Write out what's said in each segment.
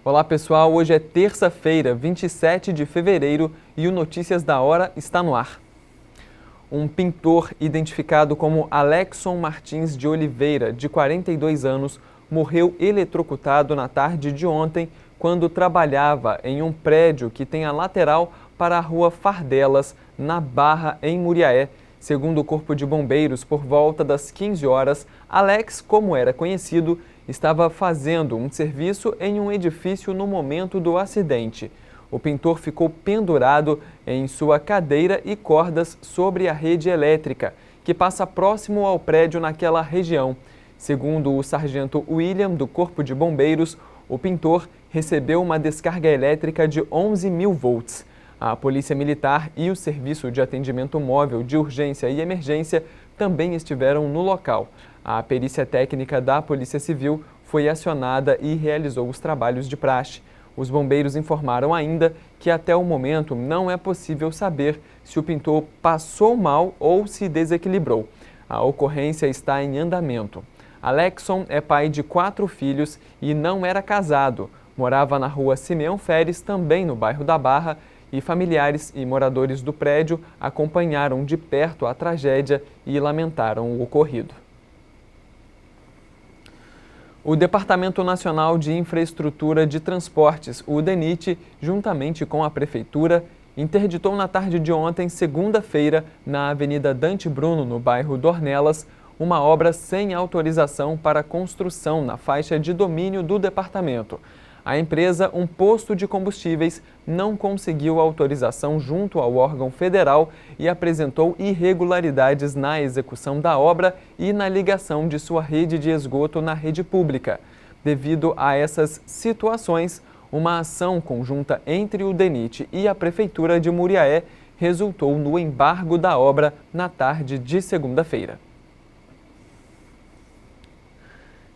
Olá pessoal, hoje é terça-feira, 27 de fevereiro e o Notícias da Hora está no ar. Um pintor identificado como Alexson Martins de Oliveira, de 42 anos, morreu eletrocutado na tarde de ontem quando trabalhava em um prédio que tem a lateral para a rua Fardelas, na Barra, em Muriaé. Segundo o Corpo de Bombeiros, por volta das 15 horas, Alex, como era conhecido, estava fazendo um serviço em um edifício no momento do acidente. O pintor ficou pendurado em sua cadeira e cordas sobre a rede elétrica, que passa próximo ao prédio naquela região. Segundo o sargento William, do Corpo de Bombeiros, o pintor recebeu uma descarga elétrica de 11.000 volts. A Polícia Militar e o Serviço de Atendimento Móvel de Urgência e Emergência também estiveram no local. A perícia técnica da Polícia Civil foi acionada e realizou os trabalhos de praxe. Os bombeiros informaram ainda que até o momento não é possível saber se o pintor passou mal ou se desequilibrou. A ocorrência está em andamento. Alexson é pai de 4 filhos e não era casado. Morava na rua Simeão Feres, também no bairro da Barra, e familiares e moradores do prédio acompanharam de perto a tragédia e lamentaram o ocorrido. O Departamento Nacional de Infraestrutura de Transportes, o DENIT, juntamente com a Prefeitura, interditou na tarde de ontem, segunda-feira, na Avenida Dante Bruno, no bairro Dornelas, uma obra sem autorização para construção na faixa de domínio do departamento. A empresa, um posto de combustíveis, não conseguiu autorização junto ao órgão federal e apresentou irregularidades na execução da obra e na ligação de sua rede de esgoto na rede pública. Devido a essas situações, uma ação conjunta entre o DENIT e a Prefeitura de Muriaé resultou no embargo da obra na tarde de segunda-feira.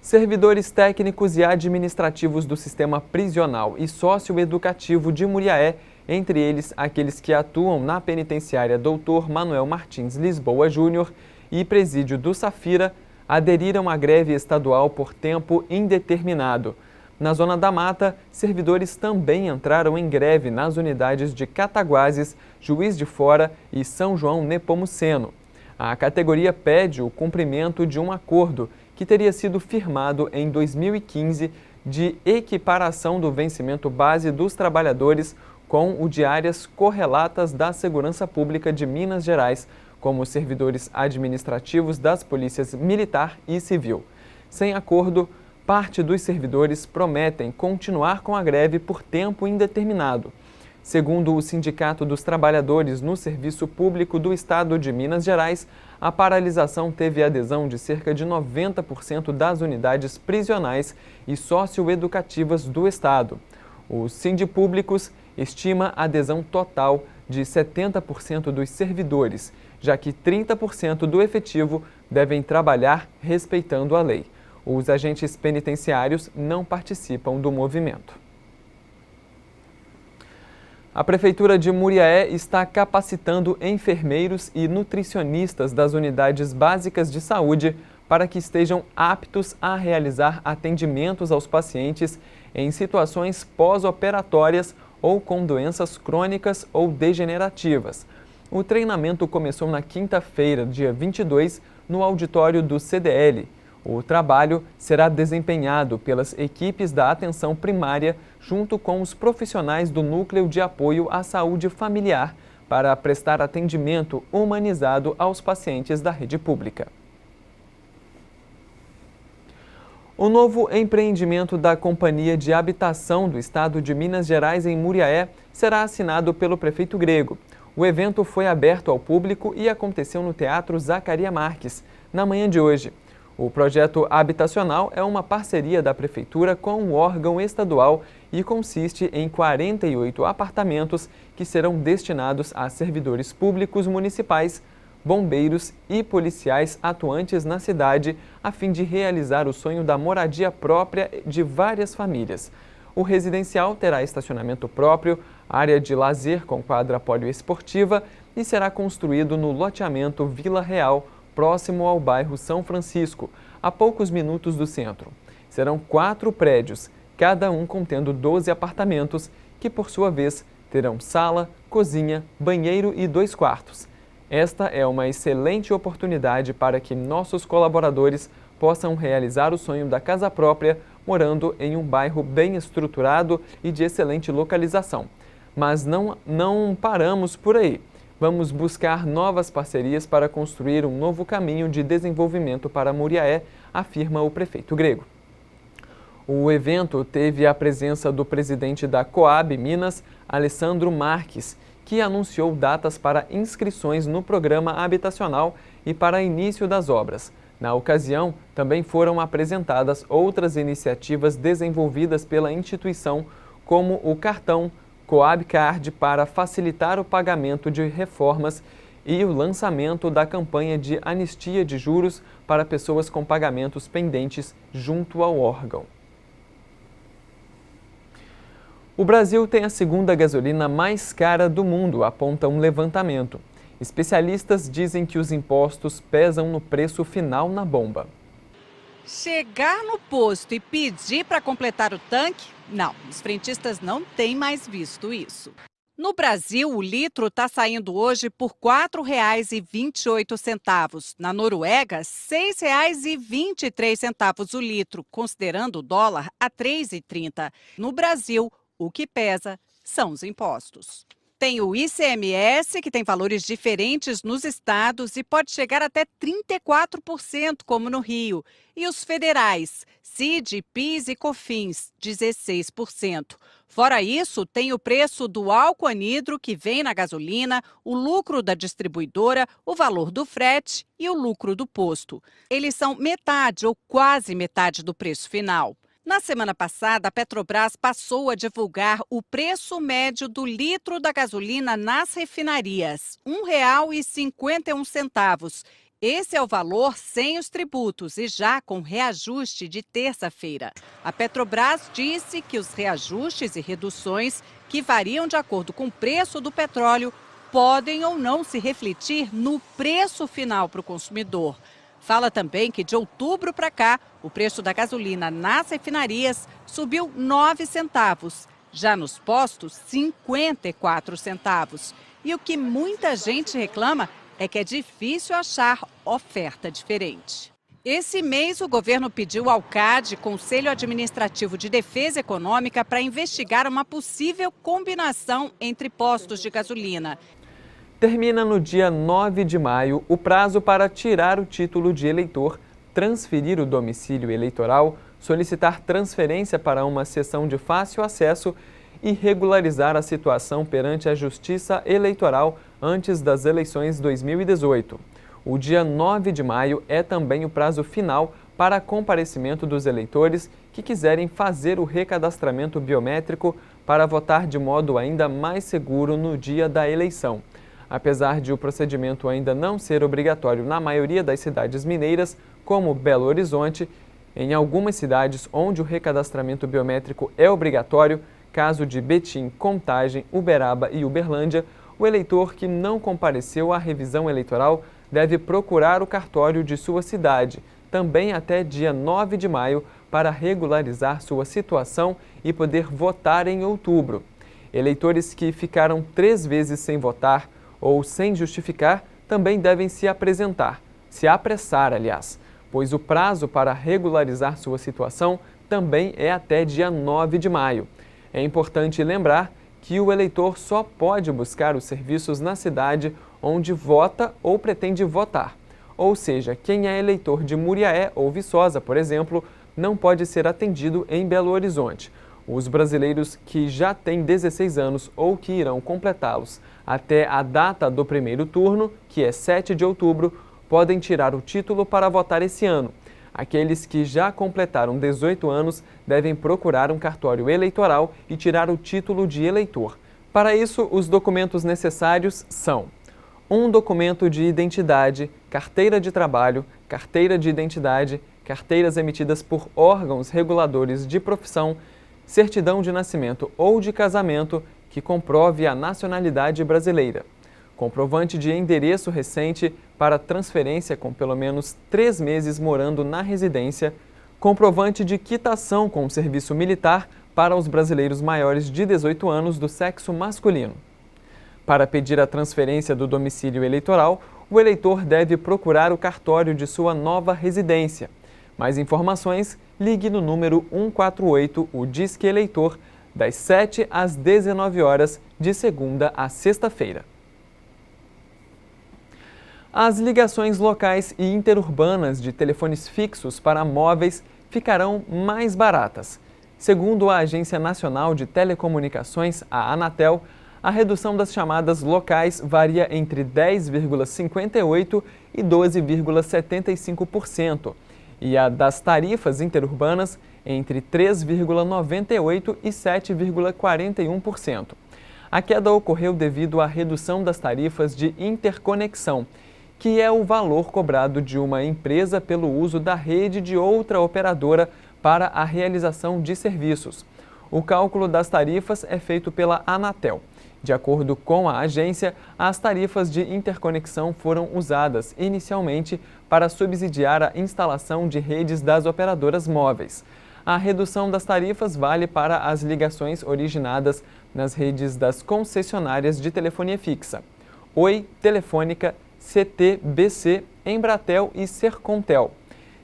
Servidores técnicos e administrativos do sistema prisional e socioeducativo de Muriaé, entre eles aqueles que atuam na penitenciária Dr. Manuel Martins Lisboa Júnior e presídio do Safira, aderiram à greve estadual por tempo indeterminado. Na Zona da Mata, servidores também entraram em greve nas unidades de Cataguases, Juiz de Fora e São João Nepomuceno. A categoria pede o cumprimento de um acordo que teria sido firmado em 2015 de equiparação do vencimento base dos trabalhadores com o de áreas correlatas da Segurança Pública de Minas Gerais, como servidores administrativos das polícias militar e civil. Sem acordo, parte dos servidores prometem continuar com a greve por tempo indeterminado. Segundo o Sindicato dos Trabalhadores no Serviço Público do Estado de Minas Gerais, a paralisação teve adesão de cerca de 90% das unidades prisionais e socioeducativas do Estado. O Sindipúblicos estima adesão total de 70% dos servidores, já que 30% do efetivo devem trabalhar respeitando a lei. Os agentes penitenciários não participam do movimento. A Prefeitura de Muriaé está capacitando enfermeiros e nutricionistas das unidades básicas de saúde para que estejam aptos a realizar atendimentos aos pacientes em situações pós-operatórias ou com doenças crônicas ou degenerativas. O treinamento começou na quinta-feira, dia 22, no auditório do CDL. O trabalho será desempenhado pelas equipes da atenção primária junto com os profissionais do Núcleo de Apoio à Saúde Familiar para prestar atendimento humanizado aos pacientes da rede pública. O novo empreendimento da Companhia de Habitação do Estado de Minas Gerais em Muriaé será assinado pelo prefeito Grego. O evento foi aberto ao público e aconteceu no Teatro Zacaria Marques, na manhã de hoje. O projeto habitacional é uma parceria da Prefeitura com o órgão estadual e consiste em 48 apartamentos que serão destinados a servidores públicos municipais, bombeiros e policiais atuantes na cidade, a fim de realizar o sonho da moradia própria de várias famílias. O residencial terá estacionamento próprio, área de lazer com quadra poliesportiva e será construído no loteamento Vila Real, próximo ao bairro São Francisco, a poucos minutos do centro. Serão 4 prédios, cada um contendo 12 apartamentos, que por sua vez terão sala, cozinha, banheiro e 2 quartos. Esta é uma excelente oportunidade para que nossos colaboradores possam realizar o sonho da casa própria, morando em um bairro bem estruturado e de excelente localização. Mas não paramos por aí. Vamos buscar novas parcerias para construir um novo caminho de desenvolvimento para Muriaé, afirma o prefeito grego. O evento teve a presença do presidente da Coab Minas, Alessandro Marques, que anunciou datas para inscrições no programa habitacional e para início das obras. Na ocasião, também foram apresentadas outras iniciativas desenvolvidas pela instituição, como o cartão Coab Card para facilitar o pagamento de reformas e o lançamento da campanha de anistia de juros para pessoas com pagamentos pendentes junto ao órgão. O Brasil tem a segunda gasolina mais cara do mundo, aponta um levantamento. Especialistas dizem que os impostos pesam no preço final na bomba. Chegar no posto e pedir para completar o tanque? Não, os frentistas não têm mais visto isso. No Brasil, o litro está saindo hoje por R$ 4,28. Na Noruega, R$ 6,23 o litro, considerando o dólar a R$ 3,30. No Brasil, o que pesa são os impostos. Tem o ICMS, que tem valores diferentes nos estados e pode chegar até 34%, como no Rio. E os federais, CID, PIS e COFINS, 16%. Fora isso, tem o preço do álcool anidro, que vem na gasolina, o lucro da distribuidora, o valor do frete e o lucro do posto. Eles são metade ou quase metade do preço final. Na semana passada, a Petrobras passou a divulgar o preço médio do litro da gasolina nas refinarias, R$ 1,51. Esse é o valor sem os tributos e já com reajuste de terça-feira. A Petrobras disse que os reajustes e reduções, que variam de acordo com o preço do petróleo, podem ou não se refletir no preço final para o consumidor. Fala também que de outubro para cá, o preço da gasolina nas refinarias subiu 9 centavos. Já nos postos, 54 centavos. E o que muita gente reclama é que é difícil achar oferta diferente. Esse mês, o governo pediu ao CAD, Conselho Administrativo de Defesa Econômica, para investigar uma possível combinação entre postos de gasolina. Termina no dia 9 de maio o prazo para tirar o título de eleitor, transferir o domicílio eleitoral, solicitar transferência para uma sessão de fácil acesso e regularizar a situação perante a Justiça Eleitoral antes das eleições 2018. O dia 9 de maio é também o prazo final para comparecimento dos eleitores que quiserem fazer o recadastramento biométrico para votar de modo ainda mais seguro no dia da eleição. Apesar de o procedimento ainda não ser obrigatório na maioria das cidades mineiras, como Belo Horizonte, em algumas cidades onde o recadastramento biométrico é obrigatório, caso de Betim, Contagem, Uberaba e Uberlândia, o eleitor que não compareceu à revisão eleitoral deve procurar o cartório de sua cidade, também até dia 9 de maio, para regularizar sua situação e poder votar em outubro. Eleitores que ficaram 3 vezes sem votar ou sem justificar, também devem se apressar, pois o prazo para regularizar sua situação também é até dia 9 de maio. É importante lembrar que o eleitor só pode buscar os serviços na cidade onde vota ou pretende votar. Ou seja, quem é eleitor de Muriaé ou Viçosa, por exemplo, não pode ser atendido em Belo Horizonte. Os brasileiros que já têm 16 anos ou que irão completá-los até a data do primeiro turno, que é 7 de outubro, podem tirar o título para votar esse ano. Aqueles que já completaram 18 anos devem procurar um cartório eleitoral e tirar o título de eleitor. Para isso, os documentos necessários são: um documento de identidade, carteira de trabalho, carteira de identidade, carteiras emitidas por órgãos reguladores de profissão, certidão de nascimento ou de casamento que comprove a nacionalidade brasileira, comprovante de endereço recente para transferência com pelo menos 3 meses morando na residência, comprovante de quitação com o serviço militar para os brasileiros maiores de 18 anos do sexo masculino. Para pedir a transferência do domicílio eleitoral, o eleitor deve procurar o cartório de sua nova residência. Mais informações, ligue no número 148, o Disque Eleitor, das 7 às 19 horas, de segunda a sexta-feira. As ligações locais e interurbanas de telefones fixos para móveis ficarão mais baratas. Segundo a Agência Nacional de Telecomunicações, a Anatel, a redução das chamadas locais varia entre 10,58% e 12,75%, e a das tarifas interurbanas entre 3,98% e 7,41%. A queda ocorreu devido à redução das tarifas de interconexão, que é o valor cobrado de uma empresa pelo uso da rede de outra operadora para a realização de serviços. O cálculo das tarifas é feito pela Anatel. De acordo com a agência, as tarifas de interconexão foram usadas inicialmente para subsidiar a instalação de redes das operadoras móveis. A redução das tarifas vale para as ligações originadas nas redes das concessionárias de telefonia fixa: Oi, Telefônica, CT, BC, Embratel e Sercontel,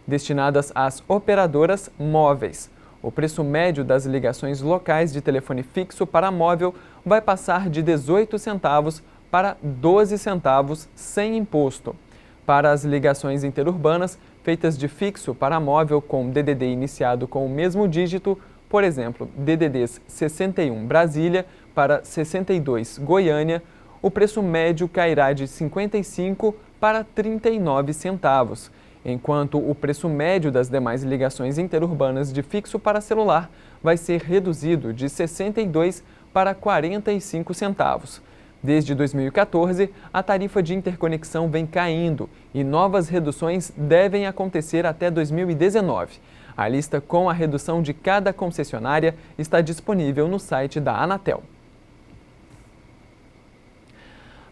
destinadas às operadoras móveis. O preço médio das ligações locais de telefone fixo para móvel vai passar de 18 centavos para 12 centavos sem imposto. Para as ligações interurbanas feitas de fixo para móvel com DDD iniciado com o mesmo dígito, por exemplo, DDDs 61 Brasília para 62 Goiânia, o preço médio cairá de 55 para 39 centavos, enquanto o preço médio das demais ligações interurbanas de fixo para celular vai ser reduzido de 62 para 45 centavos. Desde 2014, a tarifa de interconexão vem caindo e novas reduções devem acontecer até 2019. A lista com a redução de cada concessionária está disponível no site da Anatel.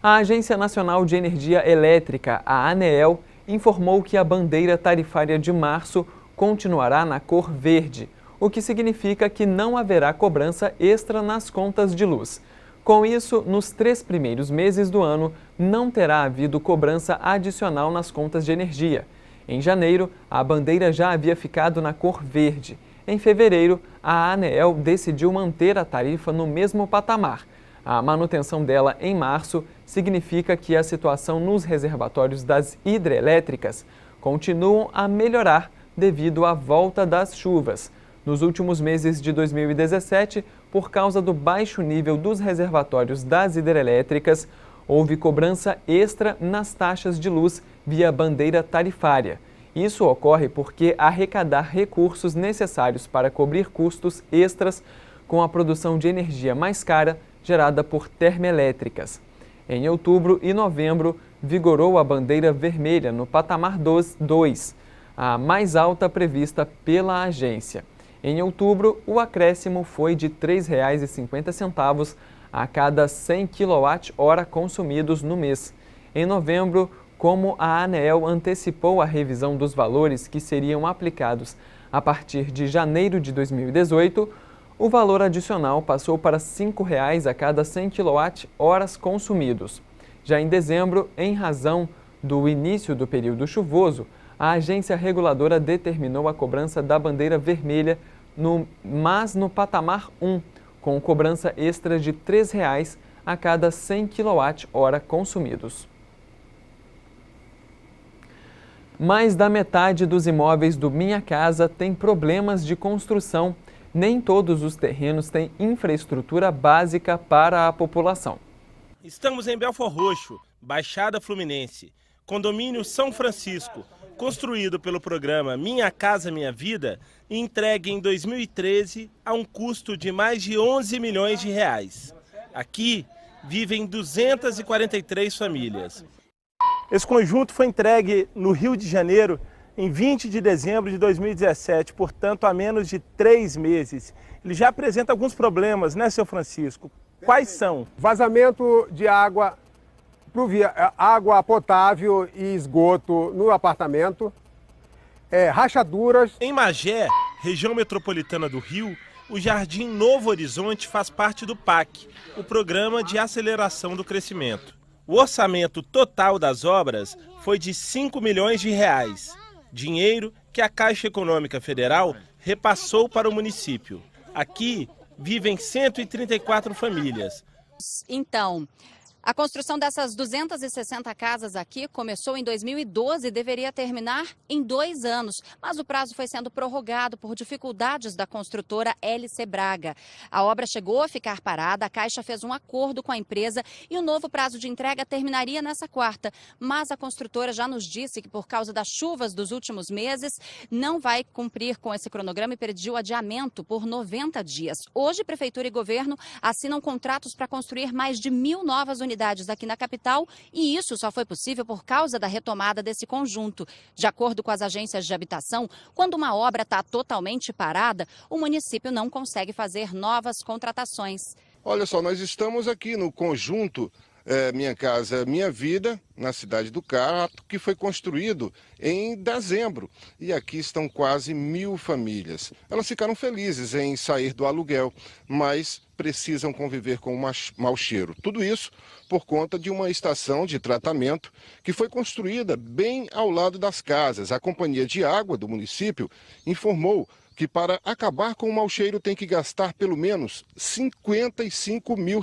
A Agência Nacional de Energia Elétrica, a ANEEL, informou que a bandeira tarifária de março continuará na cor verde, o que significa que não haverá cobrança extra nas contas de luz. Com isso, nos 3 primeiros meses do ano, não terá havido cobrança adicional nas contas de energia. Em janeiro, a bandeira já havia ficado na cor verde. Em fevereiro, a ANEEL decidiu manter a tarifa no mesmo patamar. A manutenção dela em março significa que a situação nos reservatórios das hidrelétricas continuam a melhorar devido à volta das chuvas. Nos últimos meses de 2017, por causa do baixo nível dos reservatórios das hidrelétricas, houve cobrança extra nas taxas de luz via bandeira tarifária. Isso ocorre porque arrecadar recursos necessários para cobrir custos extras com a produção de energia mais cara gerada por termoelétricas. Em outubro e novembro, vigorou a bandeira vermelha no patamar 2, a mais alta prevista pela agência. Em outubro, o acréscimo foi de R$ 3,50 a cada 100 kWh consumidos no mês. Em novembro, como a ANEEL antecipou a revisão dos valores que seriam aplicados a partir de janeiro de 2018, o valor adicional passou para R$ 5,00 a cada 100 kWh consumidos. Já em dezembro, em razão do início do período chuvoso, a agência reguladora determinou a cobrança da bandeira vermelha, mas no patamar 1, com cobrança extra de R$ 3,00 a cada 100 kWh consumidos. Mais da metade dos imóveis do Minha Casa tem problemas de construção. Nem todos os terrenos têm infraestrutura básica para a população. Estamos em Belford Roxo, Baixada Fluminense, condomínio São Francisco, construído pelo programa Minha Casa Minha Vida e entregue em 2013 a um custo de mais de 11 milhões de reais. Aqui vivem 243 famílias. Esse conjunto foi entregue no Rio de Janeiro em 20 de dezembro de 2017, portanto, há menos de 3 meses. Ele já apresenta alguns problemas, né, seu Francisco? Quais são? Vazamento de água, água potável e esgoto no apartamento, rachaduras. Em Magé, região metropolitana do Rio, O Jardim Novo Horizonte faz parte do PAC, o Programa de Aceleração do Crescimento. O orçamento total das obras foi de R$ 5 milhões, dinheiro que a Caixa Econômica Federal repassou para o município. Aqui vivem 134 famílias. Então, a construção dessas 260 casas aqui começou em 2012 e deveria terminar em 2 anos, mas o prazo foi sendo prorrogado por dificuldades da construtora LC Braga. A obra chegou a ficar parada, a Caixa fez um acordo com a empresa e o novo prazo de entrega terminaria nessa quarta, mas a construtora já nos disse que por causa das chuvas dos últimos meses não vai cumprir com esse cronograma e pediu adiamento por 90 dias. Hoje, Prefeitura e Governo assinam contratos para construir mais de 1.000 novas unidades aqui na capital e isso só foi possível por causa da retomada desse conjunto. De acordo com as agências de habitação, quando uma obra está totalmente parada, o município não consegue fazer novas contratações. Olha só, nós estamos aqui no conjunto Minha Casa Minha Vida, na cidade do Crato, que foi construído em dezembro. E aqui estão quase 1.000 famílias. Elas ficaram felizes em sair do aluguel, mas precisam conviver com um mau cheiro. Tudo isso por conta de uma estação de tratamento que foi construída bem ao lado das casas. A Companhia de Água do município informou que para acabar com o mau cheiro tem que gastar pelo menos R$ 55 mil.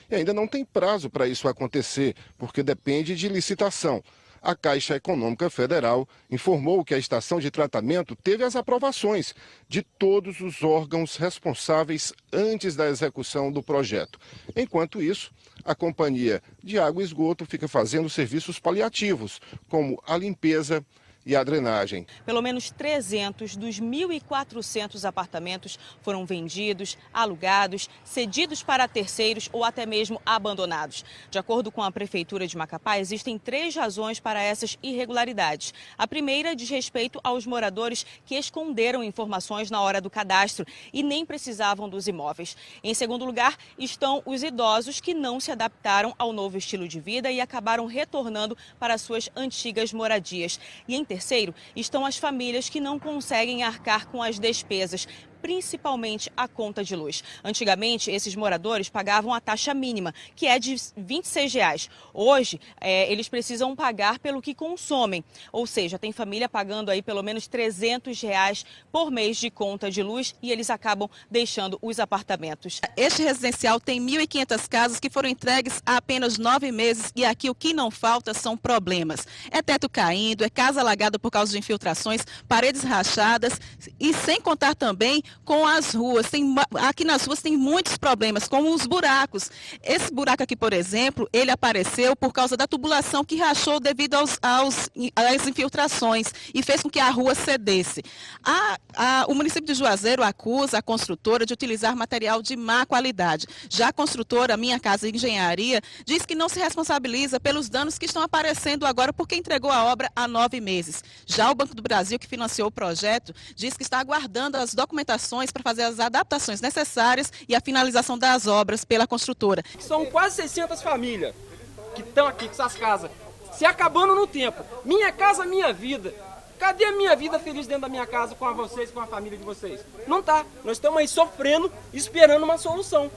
E ainda não tem prazo para isso acontecer, porque depende de licitação. A Caixa Econômica Federal informou que a estação de tratamento teve as aprovações de todos os órgãos responsáveis antes da execução do projeto. Enquanto isso, a Companhia de Água e Esgoto fica fazendo serviços paliativos, como a limpeza e a drenagem. Pelo menos 300 dos 1.400 apartamentos foram vendidos, alugados, cedidos para terceiros ou até mesmo abandonados. De acordo com a Prefeitura de Macapá, existem 3 razões para essas irregularidades. A primeira diz respeito aos moradores que esconderam informações na hora do cadastro e nem precisavam dos imóveis. Em segundo lugar, estão os idosos que não se adaptaram ao novo estilo de vida e acabaram retornando para suas antigas moradias. E em terceiro, estão as famílias que não conseguem arcar com as despesas, principalmente a conta de luz. Antigamente, esses moradores pagavam a taxa mínima, que é de R$ 26. Hoje, eles precisam pagar pelo que consomem. Ou seja, tem família pagando aí pelo menos R$ 300 por mês de conta de luz e eles acabam deixando os apartamentos. Este residencial tem 1.500 casas que foram entregues há apenas 9 meses e aqui o que não falta são problemas. É teto caindo, é casa alagada por causa de infiltrações, paredes rachadas e sem contar também com as ruas. Aqui nas ruas tem muitos problemas, como os buracos. Esse buraco aqui, por exemplo, ele apareceu por causa da tubulação que rachou devido às infiltrações e fez com que a rua cedesse. O município de Juazeiro acusa a construtora de utilizar material de má qualidade. Já a construtora Minha Casa Engenharia diz que não se responsabiliza pelos danos que estão aparecendo agora porque entregou a obra há 9 meses. Já o Banco do Brasil, que financiou o projeto, diz que está aguardando as documentações para fazer as adaptações necessárias e a finalização das obras pela construtora. São quase 600 famílias que estão aqui com essas casas, se acabando no tempo. Minha casa, minha vida. Cadê a minha vida feliz dentro da minha casa com vocês, com a família de vocês? Não tá. Nós estamos aí sofrendo, esperando uma solução.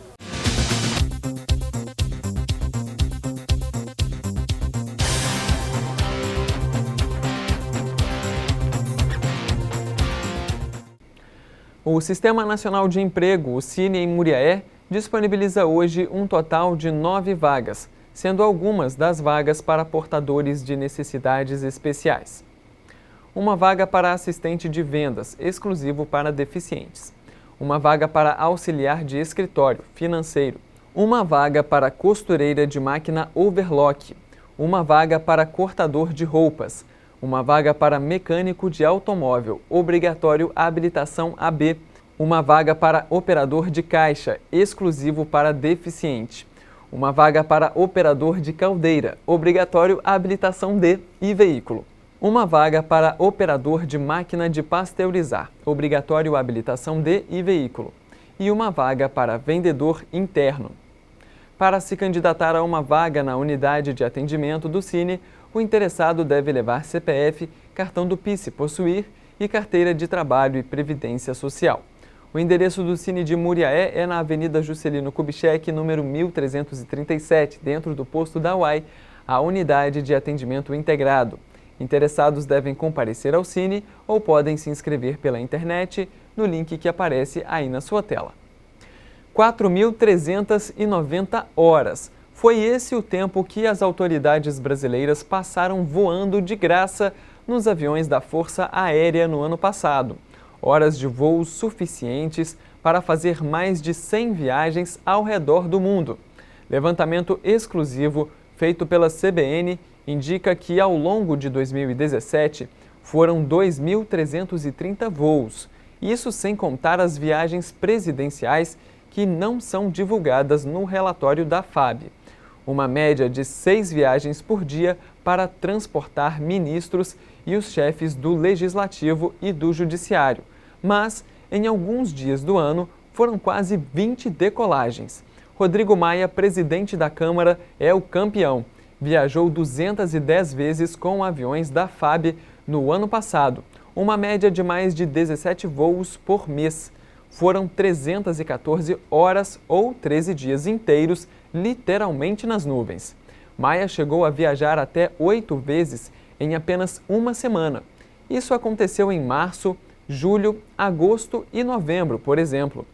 O Sistema Nacional de Emprego, o Cine em Muriaé, disponibiliza hoje um total de 9 vagas, sendo algumas das vagas para portadores de necessidades especiais. Uma vaga para assistente de vendas, exclusivo para deficientes. Uma vaga para auxiliar de escritório, financeiro. Uma vaga para costureira de máquina overlock. Uma vaga para cortador de roupas. Uma vaga para mecânico de automóvel, obrigatório habilitação AB. Uma vaga para operador de caixa, exclusivo para deficiente. Uma vaga para operador de caldeira, obrigatório habilitação D e veículo. Uma vaga para operador de máquina de pasteurizar, obrigatório habilitação D e veículo. E uma vaga para vendedor interno. Para se candidatar a uma vaga na unidade de atendimento do Cine, o interessado deve levar CPF, cartão do PIS se possuir e carteira de trabalho e previdência social. O endereço do Cine de Muriaé é na Avenida Juscelino Kubitschek, número 1337, dentro do posto da UAI, a unidade de atendimento integrado. Interessados devem comparecer ao Cine ou podem se inscrever pela internet no link que aparece aí na sua tela. 4.390 horas. Foi esse o tempo que as autoridades brasileiras passaram voando de graça nos aviões da Força Aérea no ano passado. Horas de voos suficientes para fazer mais de 100 viagens ao redor do mundo. Levantamento exclusivo feito pela CBN indica que ao longo de 2017 foram 2.330 voos. Isso sem contar as viagens presidenciais que não são divulgadas no relatório da FAB. Uma média de 6 viagens por dia para transportar ministros e os chefes do Legislativo e do Judiciário. Mas, em alguns dias do ano, foram quase 20 decolagens. Rodrigo Maia, presidente da Câmara, é o campeão. Viajou 210 vezes com aviões da FAB no ano passado, uma média de mais de 17 voos por mês. Foram 314 horas ou 13 dias inteiros, literalmente nas nuvens. Maia chegou a viajar até 8 vezes em apenas uma semana. Isso aconteceu em março, julho, agosto e novembro, por exemplo.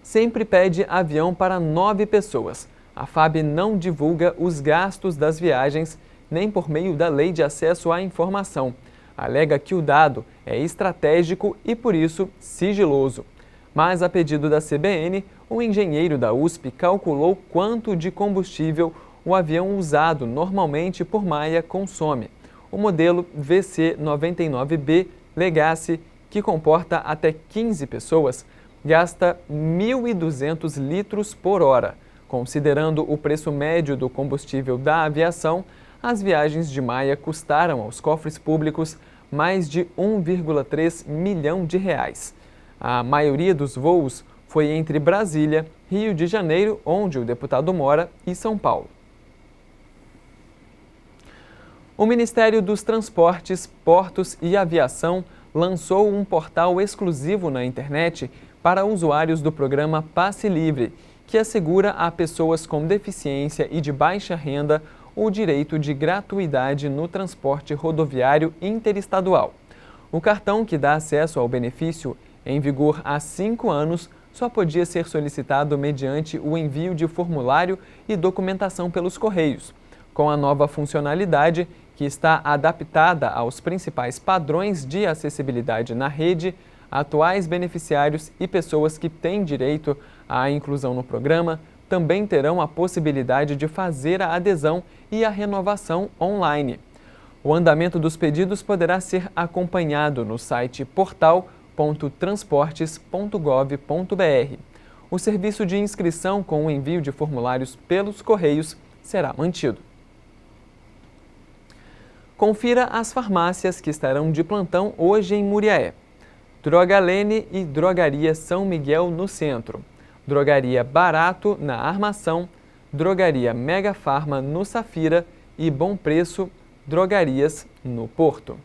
Sempre pede avião para 9 pessoas. A FAB não divulga os gastos das viagens, nem por meio da Lei de Acesso à Informação. Alega que o dado é estratégico e, por isso, sigiloso. Mas, a pedido da CBN, um engenheiro da USP calculou quanto de combustível o avião usado normalmente por Maia consome. O modelo VC-99B Legacy, que comporta até 15 pessoas, gasta 1.200 litros por hora. Considerando o preço médio do combustível da aviação, as viagens de Maia custaram aos cofres públicos mais de 1,3 milhão de reais. A maioria dos voos foi entre Brasília, Rio de Janeiro, onde o deputado mora, e São Paulo. O Ministério dos Transportes, Portos e Aviação lançou um portal exclusivo na internet para usuários do programa Passe Livre, que assegura a pessoas com deficiência e de baixa renda o direito de gratuidade no transporte rodoviário interestadual. O cartão que dá acesso ao benefício, em vigor há 5 anos, só podia ser solicitado mediante o envio de formulário e documentação pelos Correios. Com a nova funcionalidade, que está adaptada aos principais padrões de acessibilidade na rede, atuais beneficiários e pessoas que têm direito à inclusão no programa também terão a possibilidade de fazer a adesão e a renovação online. O andamento dos pedidos poderá ser acompanhado no site portal.transportes.gov.br. O serviço de inscrição com o envio de formulários pelos Correios será mantido. Confira as farmácias que estarão de plantão hoje em Muriaé. Droga Lene e Drogaria São Miguel no centro. Drogaria Barato na Armação. Drogaria Mega Farma no Safira e Bom Preço Drogarias no Porto.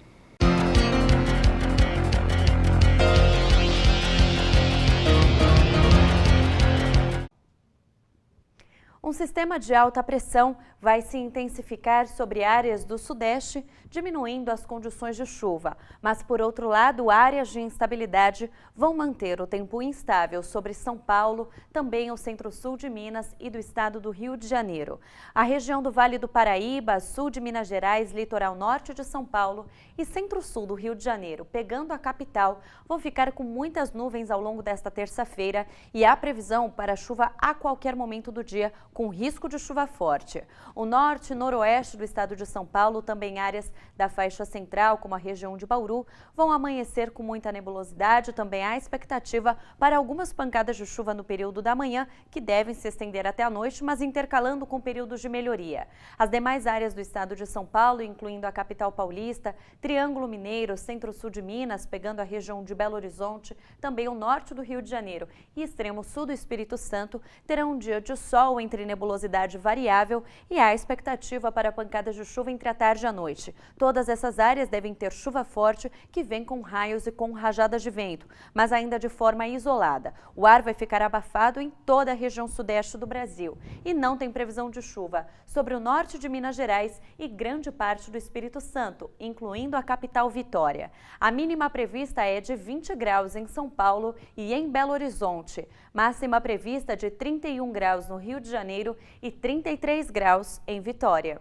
Um sistema de alta pressão vai se intensificar sobre áreas do Sudeste, diminuindo as condições de chuva. Mas, por outro lado, áreas de instabilidade vão manter o tempo instável sobre São Paulo, também o centro-sul de Minas e do estado do Rio de Janeiro. A região do Vale do Paraíba, sul de Minas Gerais, litoral norte de São Paulo e centro-sul do Rio de Janeiro, pegando a capital, vão ficar com muitas nuvens ao longo desta terça-feira e há previsão para chuva a qualquer momento do dia, com risco de chuva forte. O norte e noroeste do estado de São Paulo, também áreas da faixa central, como a região de Bauru, vão amanhecer com muita nebulosidade. Também há expectativa para algumas pancadas de chuva no período da manhã, que devem se estender até a noite, mas intercalando com períodos de melhoria. As demais áreas do estado de São Paulo, incluindo a capital paulista, Triângulo Mineiro, centro-sul de Minas, pegando a região de Belo Horizonte, também o norte do Rio de Janeiro e extremo sul do Espírito Santo, terão um dia de sol entre nebulosidade variável e há expectativa para pancadas de chuva entre a tarde e a noite. Todas essas áreas devem ter chuva forte que vem com raios e com rajadas de vento, mas ainda de forma isolada. O ar vai ficar abafado em toda a região sudeste do Brasil e não tem previsão de chuva sobre o norte de Minas Gerais e grande parte do Espírito Santo, incluindo a capital Vitória. A mínima prevista é de 20 graus em São Paulo e em Belo Horizonte. Máxima prevista de 31 graus no Rio de Janeiro e 33 graus em Vitória.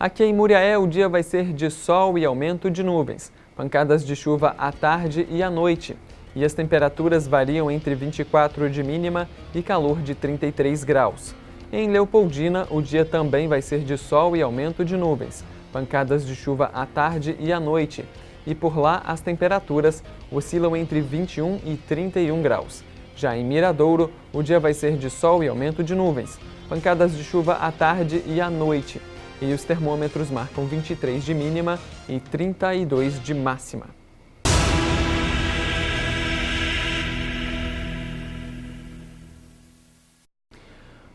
Aqui em Muriaé, o dia vai ser de sol e aumento de nuvens. Pancadas de chuva à tarde e à noite. E as temperaturas variam entre 24 de mínima e calor de 33 graus. Em Leopoldina, o dia também vai ser de sol e aumento de nuvens. Pancadas de chuva à tarde e à noite. E por lá, as temperaturas oscilam entre 21 e 31 graus. Já em Miradouro, o dia vai ser de sol e aumento de nuvens. Pancadas de chuva à tarde e à noite. E os termômetros marcam 23 de mínima e 32 de máxima.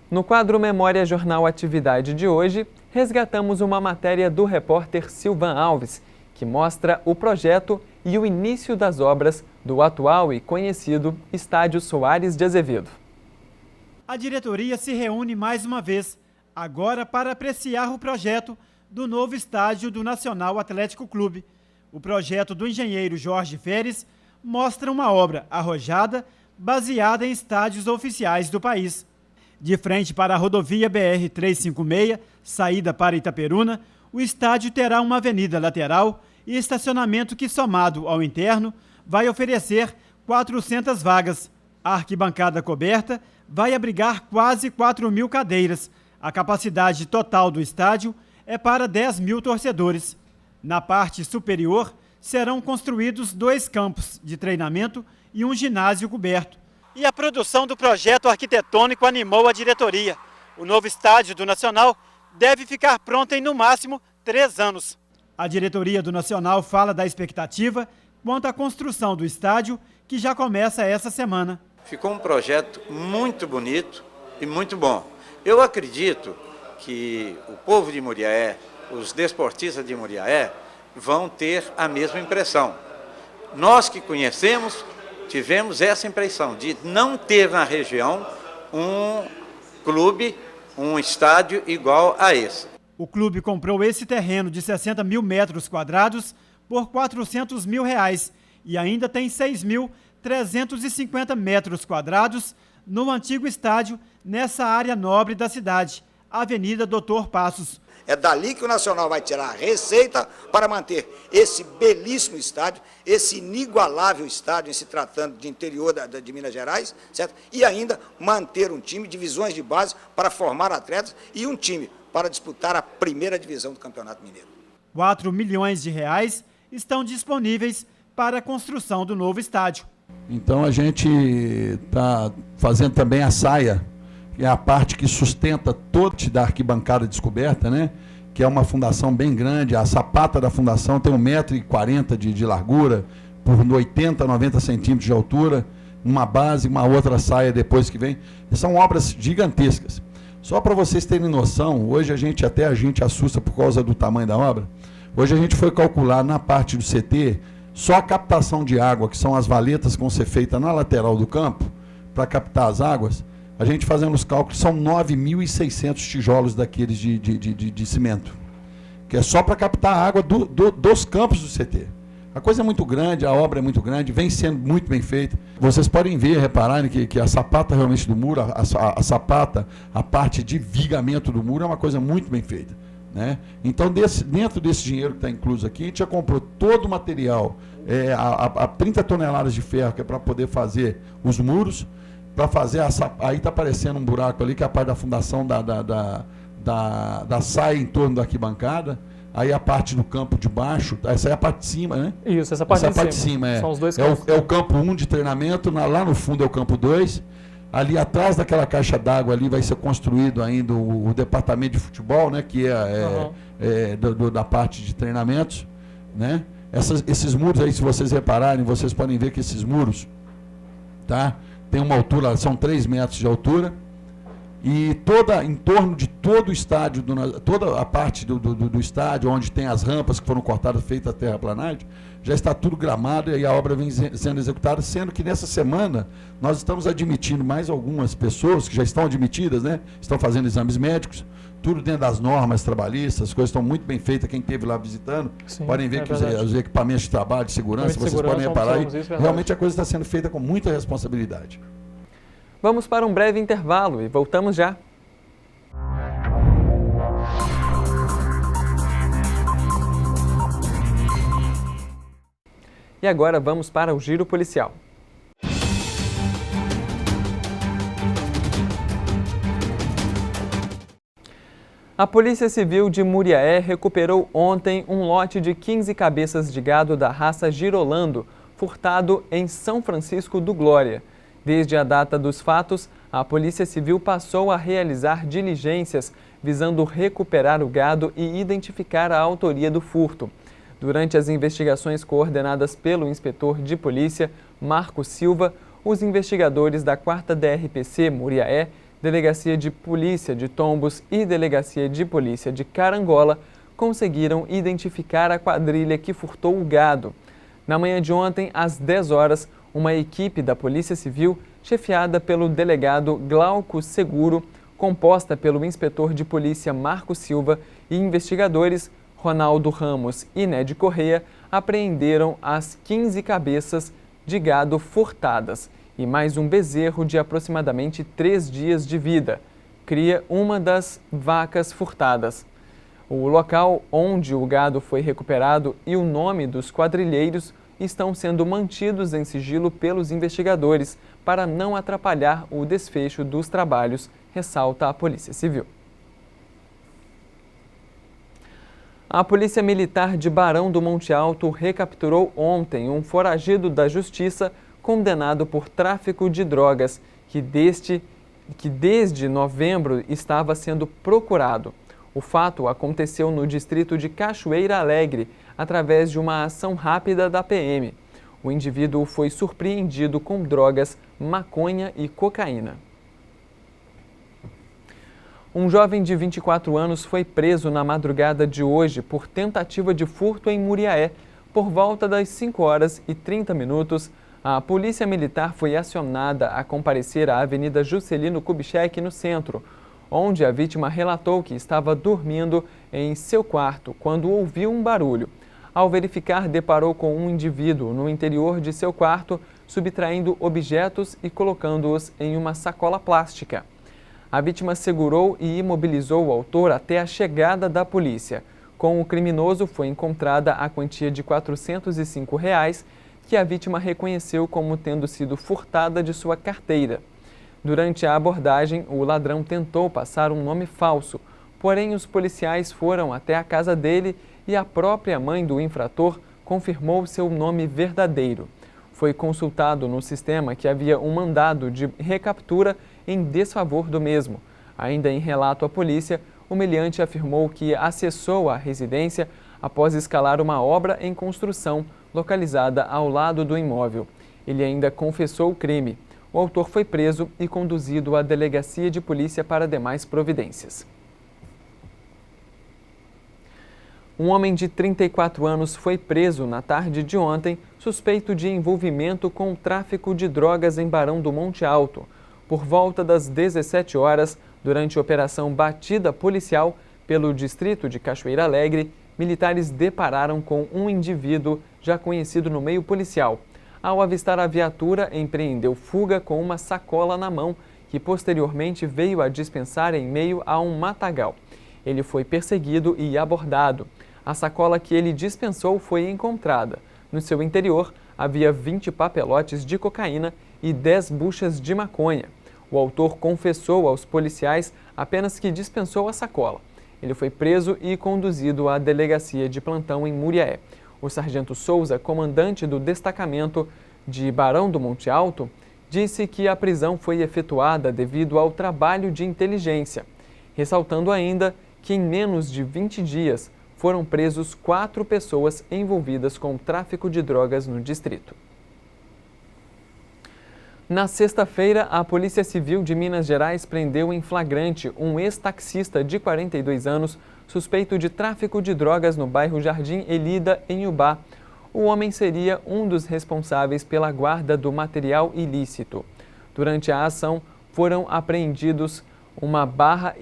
No quadro Memória Jornal Atividade de hoje, resgatamos uma matéria do repórter Silvan Alves, que mostra o projeto e o início das obras do atual e conhecido Estádio Soares de Azevedo. A diretoria se reúne mais uma vez, agora para apreciar o projeto do novo estádio do Nacional Atlético Clube. O projeto do engenheiro Jorge Feres mostra uma obra arrojada, baseada em estádios oficiais do país. De frente para a rodovia BR-356, saída para Itaperuna, o estádio terá uma avenida lateral e estacionamento que, somado ao interno, vai oferecer 400 vagas. A arquibancada coberta vai abrigar quase 4.000 cadeiras. A capacidade total do estádio é para 10.000 torcedores. Na parte superior, serão construídos 2 campos de treinamento e um ginásio coberto. E a produção do projeto arquitetônico animou a diretoria. O novo estádio do Nacional deve ficar pronto em, no máximo, 3 anos. A diretoria do Nacional fala da expectativa quanto à construção do estádio, que já começa essa semana. Ficou um projeto muito bonito e muito bom. Eu acredito que o povo de Muriaé, os desportistas de Muriaé, vão ter a mesma impressão. Nós que conhecemos, tivemos essa impressão de não ter na região um clube, um estádio igual a esse. O clube comprou esse terreno de 60 mil metros quadrados por R$400 mil e ainda tem 6.350 metros quadrados no antigo estádio nessa área nobre da cidade, Avenida Doutor Passos. É dali que o Nacional vai tirar a receita para manter esse belíssimo estádio, esse inigualável estádio, em se tratando de interior de Minas Gerais, certo? E ainda manter um time, divisões de base para formar atletas e um time para disputar a primeira divisão do Campeonato Mineiro. R$4 milhões estão disponíveis para a construção do novo estádio. Então a gente está fazendo também a saia, que é a parte que sustenta toda da arquibancada descoberta, né? Que é uma fundação bem grande. A sapata da fundação tem 1,40 m de largura, por 80, 90 centímetros de altura, uma base, uma outra saia depois que vem. E são obras gigantescas. Só para vocês terem noção, hoje a gente assusta por causa do tamanho da obra. Hoje a gente foi calcular na parte do CT, só a captação de água, que são as valetas que vão ser feitas na lateral do campo, para captar as águas. A gente fazendo os cálculos, são 9.600 tijolos daqueles de cimento, que é só para captar a água dos campos do CT. A coisa é muito grande, a obra é muito grande, vem sendo muito bem feita. Vocês podem ver, repararem que a sapata realmente do muro, a sapata, a parte de vigamento do muro é uma coisa muito bem feita, né? Então, dentro desse dinheiro que está incluso aqui, a gente já comprou todo o material, a 30 toneladas de ferro, que é para poder fazer os muros, para fazer aí está aparecendo um buraco ali, que é a parte da fundação da saia em torno da arquibancada. Aí a parte do campo de baixo, essa é a parte de cima, né? Isso, essa parte de cima. É. São os 2 campos. É o campo 1 de treinamento, lá no fundo é o campo 2. Ali atrás daquela caixa d'água ali vai ser construído ainda o departamento de futebol, né? Que da parte de treinamentos, né? Esses muros aí, se vocês repararem, vocês podem ver que esses muros, tá? Tem uma altura, são 3 metros de altura. E em torno de todo o estádio, toda a parte do estádio, onde tem as rampas que foram cortadas, feitas a terraplanagem, já está tudo gramado e a obra vem sendo executada, sendo que nessa semana nós estamos admitindo mais algumas pessoas que já estão admitidas, né? Estão fazendo exames médicos, tudo dentro das normas trabalhistas, as coisas estão muito bem feitas, quem esteve lá visitando, sim, podem ver que os equipamentos de trabalho, de segurança, vocês podem reparar aí, realmente a coisa está sendo feita com muita responsabilidade. Vamos para um breve intervalo e voltamos já. E agora vamos para o Giro Policial. A Polícia Civil de Muriaé recuperou ontem um lote de 15 cabeças de gado da raça Girolando, furtado em São Francisco do Glória. Desde a data dos fatos, a Polícia Civil passou a realizar diligências visando recuperar o gado e identificar a autoria do furto. Durante as investigações coordenadas pelo inspetor de polícia, Marco Silva, os investigadores da 4ª DRPC Muriaé, Delegacia de Polícia de Tombos e Delegacia de Polícia de Carangola conseguiram identificar a quadrilha que furtou o gado. Na manhã de ontem, às 10 horas, uma equipe da Polícia Civil, chefiada pelo delegado Glauco Seguro, composta pelo inspetor de polícia Marco Silva e investigadores Ronaldo Ramos e Ned Correia, apreenderam as 15 cabeças de gado furtadas e mais um bezerro de aproximadamente 3 dias de vida, cria uma das vacas furtadas. O local onde o gado foi recuperado e o nome dos quadrilheiros estão sendo mantidos em sigilo pelos investigadores para não atrapalhar o desfecho dos trabalhos, ressalta a Polícia Civil. A Polícia Militar de Barão do Monte Alto recapturou ontem um foragido da Justiça condenado por tráfico de drogas que desde novembro estava sendo procurado. O fato aconteceu no distrito de Cachoeira Alegre, através de uma ação rápida da PM. O indivíduo foi surpreendido com drogas, maconha e cocaína. Um jovem de 24 anos foi preso na madrugada de hoje por tentativa de furto em Muriaé. Por volta das 5h30, a Polícia Militar foi acionada a comparecer à Avenida Juscelino Kubitschek, no centro, onde a vítima relatou que estava dormindo em seu quarto quando ouviu um barulho. Ao verificar, deparou com um indivíduo no interior de seu quarto, subtraindo objetos e colocando-os em uma sacola plástica. A vítima segurou e imobilizou o autor até a chegada da polícia. Com o criminoso foi encontrada a quantia de R$ 405, que a vítima reconheceu como tendo sido furtada de sua carteira. Durante a abordagem, o ladrão tentou passar um nome falso, porém os policiais foram até a casa dele e a própria mãe do infrator confirmou seu nome verdadeiro. Foi consultado no sistema que havia um mandado de recaptura em desfavor do mesmo. Ainda em relato à polícia, o meliante afirmou que acessou a residência após escalar uma obra em construção localizada ao lado do imóvel. Ele ainda confessou o crime. O autor foi preso e conduzido à delegacia de polícia para demais providências. Um homem de 34 anos foi preso na tarde de ontem, suspeito de envolvimento com o tráfico de drogas em Barão do Monte Alto. Por volta das 17 horas, durante a operação Batida Policial pelo distrito de Cachoeira Alegre, militares depararam com um indivíduo já conhecido no meio policial. Ao avistar a viatura, empreendeu fuga com uma sacola na mão, que posteriormente veio a dispensar em meio a um matagal. Ele foi perseguido e abordado. A sacola que ele dispensou foi encontrada. No seu interior, havia 20 papelotes de cocaína e 10 buchas de maconha. O autor confessou aos policiais apenas que dispensou a sacola. Ele foi preso e conduzido à delegacia de plantão em Muriaé. O sargento Souza, comandante do destacamento de Barão do Monte Alto, disse que a prisão foi efetuada devido ao trabalho de inteligência, ressaltando ainda que em menos de 20 dias foram presos 4 pessoas envolvidas com o tráfico de drogas no distrito. Na sexta-feira, a Polícia Civil de Minas Gerais prendeu em flagrante um ex-taxista de 42 anos, suspeito de tráfico de drogas no bairro Jardim Elida, em Ubá. O homem seria um dos responsáveis pela guarda do material ilícito. Durante a ação, foram apreendidos 1,5 barra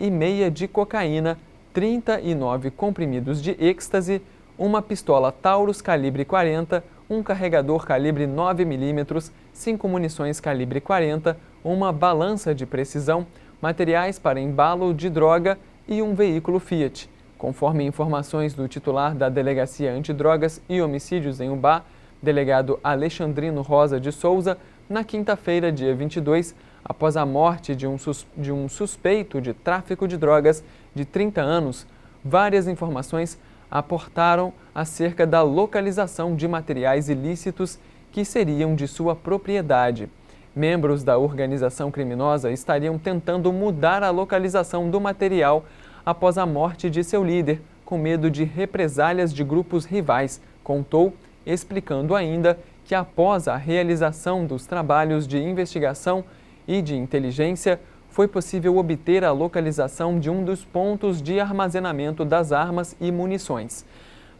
de cocaína, 39 comprimidos de êxtase, uma pistola Taurus calibre 40, um carregador calibre 9mm, 5 munições calibre 40, uma balança de precisão, materiais para embalo de droga e um veículo Fiat. Conforme informações do titular da Delegacia Antidrogas e Homicídios em Ubá, delegado Alexandrino Rosa de Souza, na quinta-feira, dia 22, após a morte de um suspeito de tráfico de drogas de 30 anos, várias informações aportaram acerca da localização de materiais ilícitos que seriam de sua propriedade. Membros da organização criminosa estariam tentando mudar a localização do material após a morte de seu líder, com medo de represálias de grupos rivais, contou, explicando ainda que após a realização dos trabalhos de investigação e de inteligência, foi possível obter a localização de um dos pontos de armazenamento das armas e munições.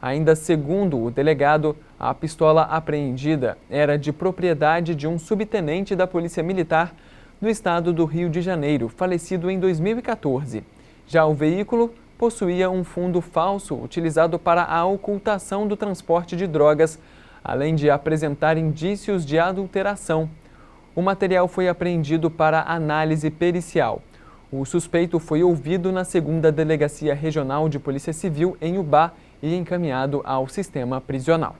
Ainda segundo o delegado, a pistola apreendida era de propriedade de um subtenente da Polícia Militar no estado do Rio de Janeiro, falecido em 2014. Já o veículo possuía um fundo falso utilizado para a ocultação do transporte de drogas, além de apresentar indícios de adulteração. O material foi apreendido para análise pericial. O suspeito foi ouvido na 2ª Delegacia Regional de Polícia Civil em Ubá e encaminhado ao sistema prisional.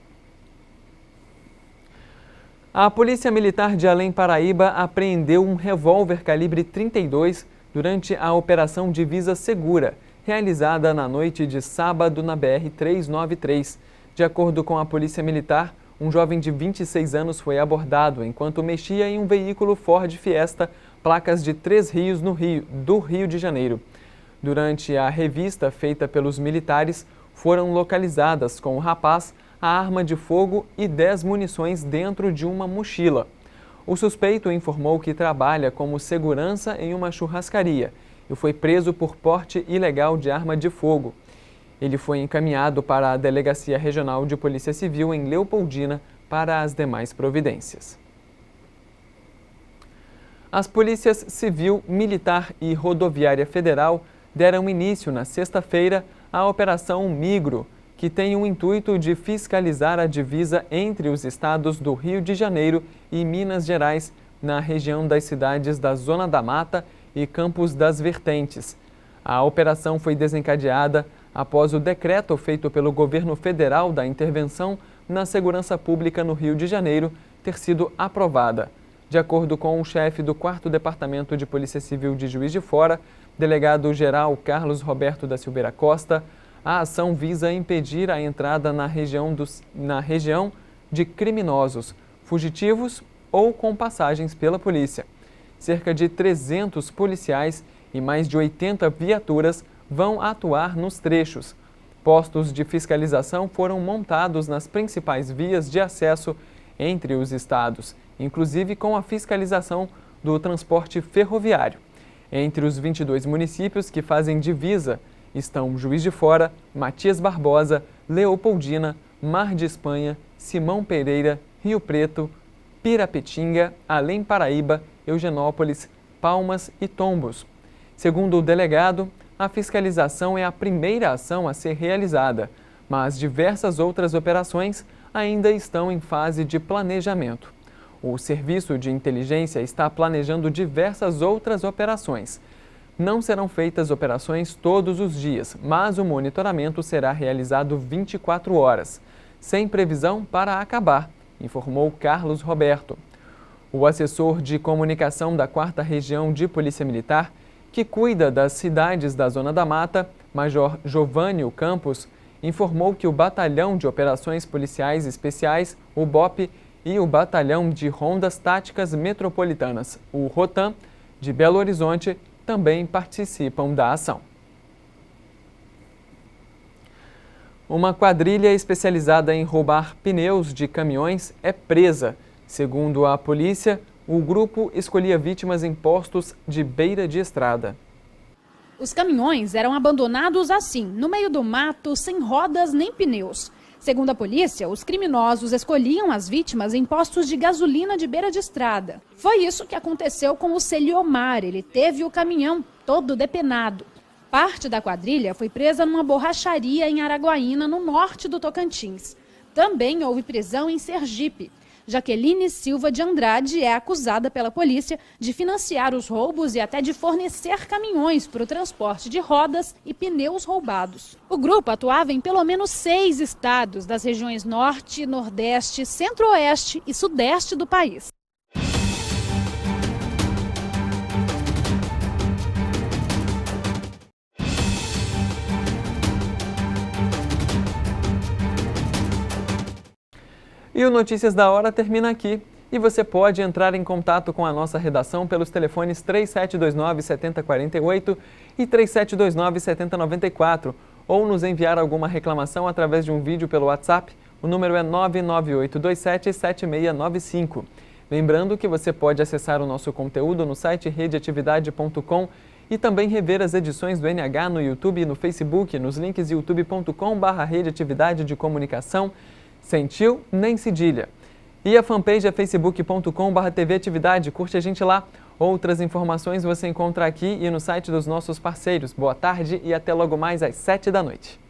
A Polícia Militar de Além Paraíba apreendeu um revólver calibre 32 durante a Operação Divisa Segura, realizada na noite de sábado na BR-393. De acordo com a Polícia Militar, um jovem de 26 anos foi abordado enquanto mexia em um veículo Ford Fiesta, placas de 3 Rios do Rio de Janeiro. Durante a revista feita pelos militares, foram localizadas com o rapaz a arma de fogo e 10 munições dentro de uma mochila. O suspeito informou que trabalha como segurança em uma churrascaria e foi preso por porte ilegal de arma de fogo. Ele foi encaminhado para a Delegacia Regional de Polícia Civil em Leopoldina para as demais providências. As polícias Civil, Militar e Rodoviária Federal deram início na sexta-feira à Operação Migro, que tem o intuito de fiscalizar a divisa entre os estados do Rio de Janeiro e Minas Gerais, na região das cidades da Zona da Mata e Campos das Vertentes. A operação foi desencadeada após o decreto feito pelo governo federal da intervenção na segurança pública no Rio de Janeiro ter sido aprovada. De acordo com o chefe do 4º Departamento de Polícia Civil de Juiz de Fora, delegado-geral Carlos Roberto da Silveira Costa, a ação visa impedir a entrada na região de criminosos, fugitivos ou com passagens pela polícia. Cerca de 300 policiais e mais de 80 viaturas vão atuar nos trechos. Postos de fiscalização foram montados nas principais vias de acesso entre os estados, inclusive com a fiscalização do transporte ferroviário. Entre os 22 municípios que fazem divisa estão Juiz de Fora, Matias Barbosa, Leopoldina, Mar de Espanha, Simão Pereira, Rio Preto, Pirapetinga, Além Paraíba, Eugenópolis, Palmas e Tombos. Segundo o delegado, a fiscalização é a primeira ação a ser realizada, mas diversas outras operações ainda estão em fase de planejamento. O Serviço de Inteligência está planejando diversas outras operações. Não serão feitas operações todos os dias, mas o monitoramento será realizado 24 horas, sem previsão para acabar, informou Carlos Roberto. O assessor de comunicação da 4ª Região de Polícia Militar, que cuida das cidades da Zona da Mata, Major Giovânio Campos, informou que o Batalhão de Operações Policiais Especiais, o BOP, e o Batalhão de Rondas Táticas Metropolitanas, o ROTAM, de Belo Horizonte, também participam da ação. Uma quadrilha especializada em roubar pneus de caminhões é presa. Segundo a polícia, O grupo escolhia vítimas em postos de beira de estrada. Os caminhões eram abandonados assim, no meio do mato, sem rodas nem pneus. Segundo a polícia, os criminosos escolhiam as vítimas em postos de gasolina de beira de estrada. Foi isso que aconteceu com o Celiomar. Ele teve o caminhão todo depenado. Parte da quadrilha foi presa numa borracharia em Araguaína, no norte do Tocantins. Também houve prisão em Sergipe. Jaqueline Silva de Andrade é acusada pela polícia de financiar os roubos e até de fornecer caminhões para o transporte de rodas e pneus roubados. O grupo atuava em pelo menos 6 estados das regiões Norte, Nordeste, Centro-Oeste e Sudeste do país. E o Notícias da Hora termina aqui. E você pode entrar em contato com a nossa redação pelos telefones 3729-7048 e 3729-7094 ou nos enviar alguma reclamação através de um vídeo pelo WhatsApp. O número é 998277695. Lembrando que você pode acessar o nosso conteúdo no site redeatividade.com e também rever as edições do NH no YouTube e no Facebook, nos links youtube.com/redeatividade de comunicação. Sentiu? Nem cedilha. E a fanpage é facebook.com/TV Atividade. Curte a gente lá. Outras informações você encontra aqui e no site dos nossos parceiros. Boa tarde e até logo mais às 7 da noite.